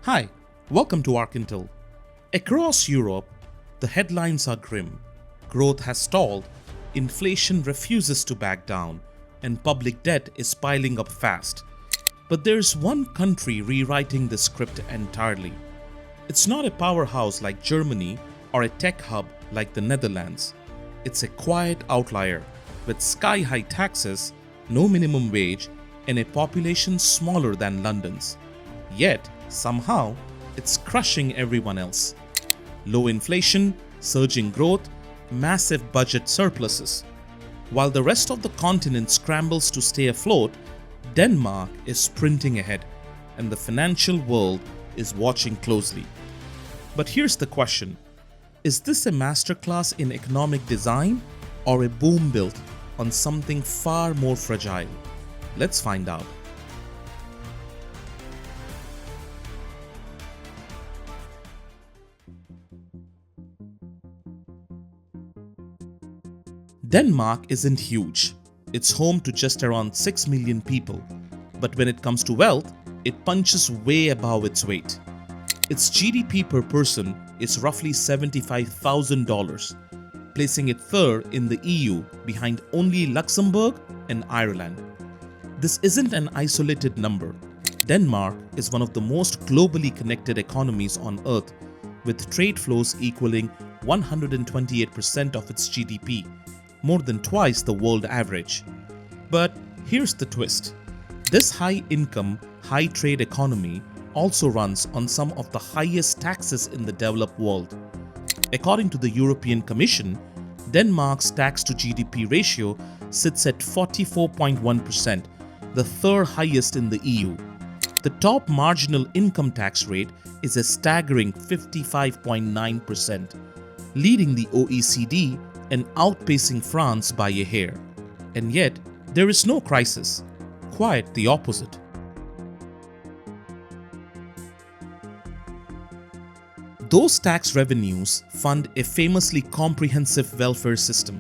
Hi, welcome to Arkintel. Across Europe, the headlines are grim. Growth has stalled, inflation refuses to back down, and public debt is piling up fast. But there's one country rewriting the script entirely. It's not a powerhouse like Germany or a tech hub like the Netherlands. It's a quiet outlier with sky-high taxes, no minimum wage, and a population smaller than London's. Yet, somehow, it's crushing everyone else. Low inflation, surging growth, massive budget surpluses. While the rest of the continent scrambles to stay afloat, Denmark is sprinting ahead, and the financial world is watching closely. But here's the question. Is this a masterclass in economic design or a boom built on something far more fragile? Let's find out. Denmark isn't huge. It's home to just around 6 million people. But when it comes to wealth, it punches way above its weight. Its GDP per person is roughly $75,000, placing it third in the EU behind only Luxembourg and Ireland. This isn't an isolated number. Denmark is one of the most globally connected economies on earth, with trade flows equaling 128% of its GDP, more than twice the world average. But here's the twist. This high-income, high-trade economy also runs on some of the highest taxes in the developed world. According to the European Commission, Denmark's tax-to-GDP ratio sits at 44.1%, the third highest in the EU. The top marginal income tax rate is a staggering 55.9%, leading the OECD and outpacing France by a hair. And yet, there is no crisis. Quite the opposite. Those tax revenues fund a famously comprehensive welfare system.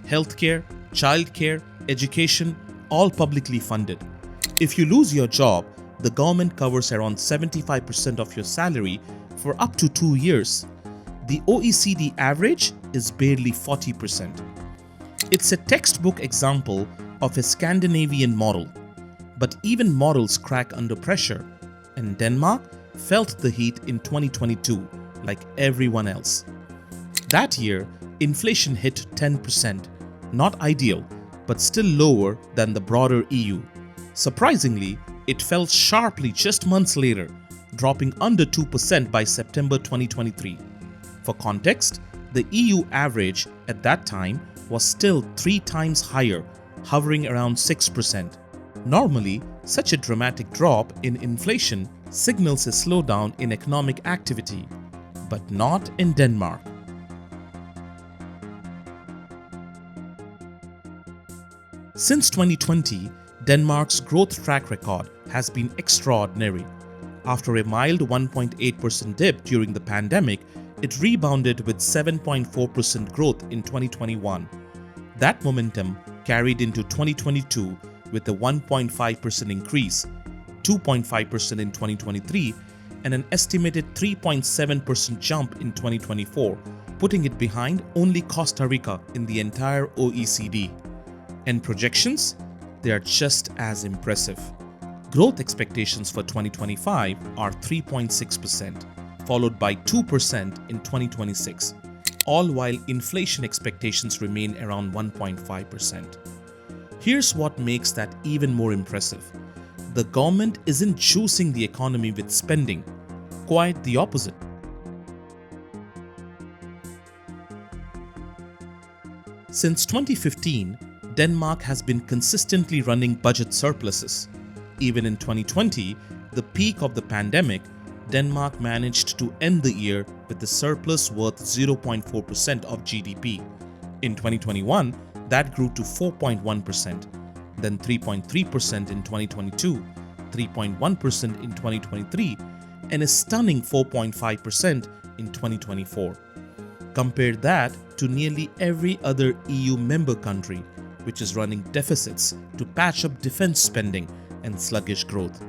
Healthcare, childcare, education, all publicly funded. If you lose your job, the government covers around 75% of your salary for up to 2 years. The OECD average is barely 40%. It's a textbook example of a Scandinavian model. But even models crack under pressure, and Denmark felt the heat in 2022 like everyone else. That year, inflation hit 10%, not ideal, but still lower than the broader EU. Surprisingly, it fell sharply just months later, dropping under 2% by September 2023. For context, the EU average at that time was still 3 times higher, hovering around 6%. Normally, such a dramatic drop in inflation signals a slowdown in economic activity, but not in Denmark. Since 2020, Denmark's growth track record has been extraordinary. After a mild 1.8% dip during the pandemic, it rebounded with 7.4% growth in 2021. That momentum carried into 2022 with a 1.5% increase, 2.5% in 2023, and an estimated 3.7% jump in 2024, putting it behind only Costa Rica in the entire OECD. And projections? They are just as impressive. Growth expectations for 2025 are 3.6%. Followed by 2% in 2026, all while inflation expectations remain around 1.5%. Here's what makes that even more impressive. The government isn't juicing the economy with spending, quite the opposite. Since 2015, Denmark has been consistently running budget surpluses. Even in 2020, the peak of the pandemic, Denmark managed to end the year with a surplus worth 0.4% of GDP. In 2021, that grew to 4.1%, then 3.3% in 2022, 3.1% in 2023, and a stunning 4.5% in 2024. Compare that to nearly every other EU member country, which is running deficits to patch up defense spending and sluggish growth.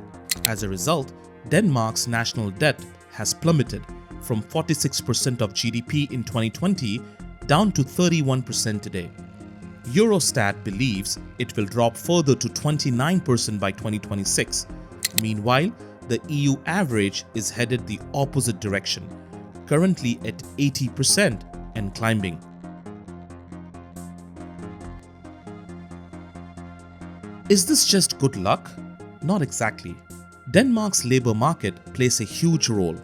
As a result, Denmark's national debt has plummeted from 46% of GDP in 2020 down to 31% today. Eurostat believes it will drop further to 29% by 2026. Meanwhile, the EU average is headed the opposite direction, currently at 80% and climbing. Is this just good luck? Not exactly. Denmark's labor market plays a huge role.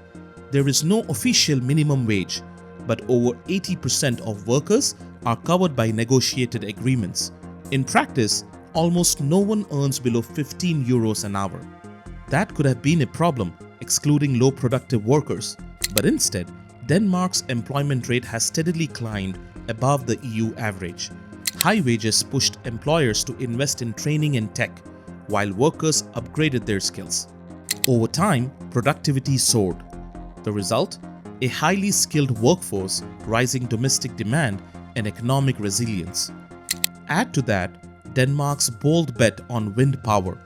There is no official minimum wage, but over 80% of workers are covered by negotiated agreements. In practice, almost no one earns below 15 euros an hour. That could have been a problem, excluding low productive workers. But instead, Denmark's employment rate has steadily climbed above the EU average. High wages pushed employers to invest in training and tech, while workers upgraded their skills. Over time, productivity soared. The result? A highly skilled workforce, rising domestic demand, and economic resilience. Add to that Denmark's bold bet on wind power.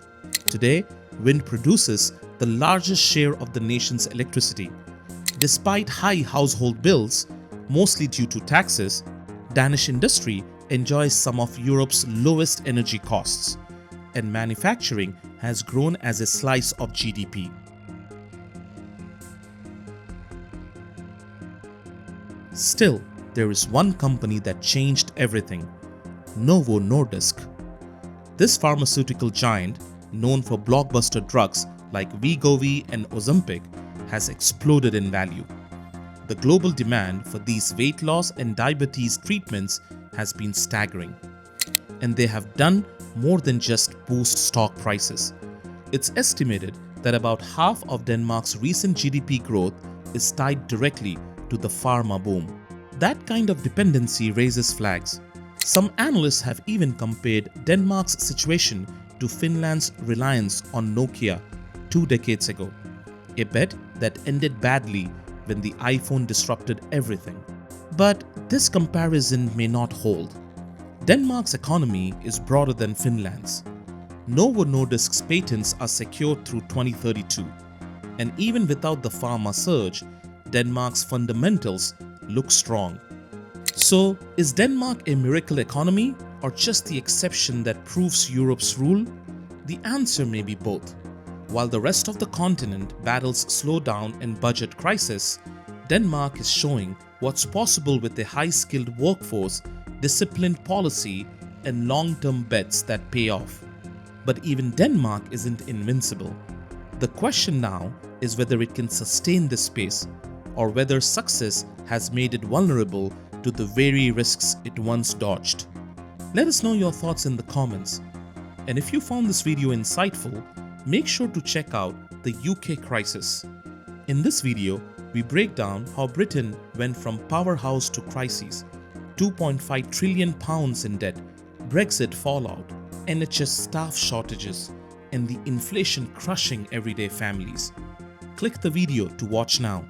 Today, wind produces the largest share of the nation's electricity. Despite high household bills, mostly due to taxes, Danish industry enjoys some of Europe's lowest energy costs, and manufacturing has grown as a slice of GDP. Still, there is one company that changed everything: Novo Nordisk. This pharmaceutical giant, known for blockbuster drugs like Wegovy and Ozempic, has exploded in value. The global demand for these weight loss and diabetes treatments has been staggering, and they have done more than just boost stock prices. It's estimated that about half of Denmark's recent GDP growth is tied directly to the Pharma Boom. That kind of dependency raises flags. Some analysts have even compared Denmark's situation to Finland's reliance on Nokia 2 decades ago, a bet that ended badly when the iPhone disrupted everything. But this comparison may not hold. Denmark's economy is broader than Finland's. Novo Nordisk's patents are secured through 2032, and even without the pharma surge, Denmark's fundamentals look strong. So, is Denmark a miracle economy or just the exception that proves Europe's rule? The answer may be both. While the rest of the continent battles slowdown and budget crisis, Denmark is showing what's possible with a high-skilled workforce, disciplined policy, and long-term bets that pay off. But even Denmark isn't invincible. The question now is whether it can sustain this pace, or whether success has made it vulnerable to the very risks it once dodged. Let us know your thoughts in the comments. And if you found this video insightful, make sure to check out the UK crisis. In this video, we break down how Britain went from powerhouse to crises, £2.5 trillion in debt, Brexit fallout, NHS staff shortages, and the inflation crushing everyday families. Click the video to watch now.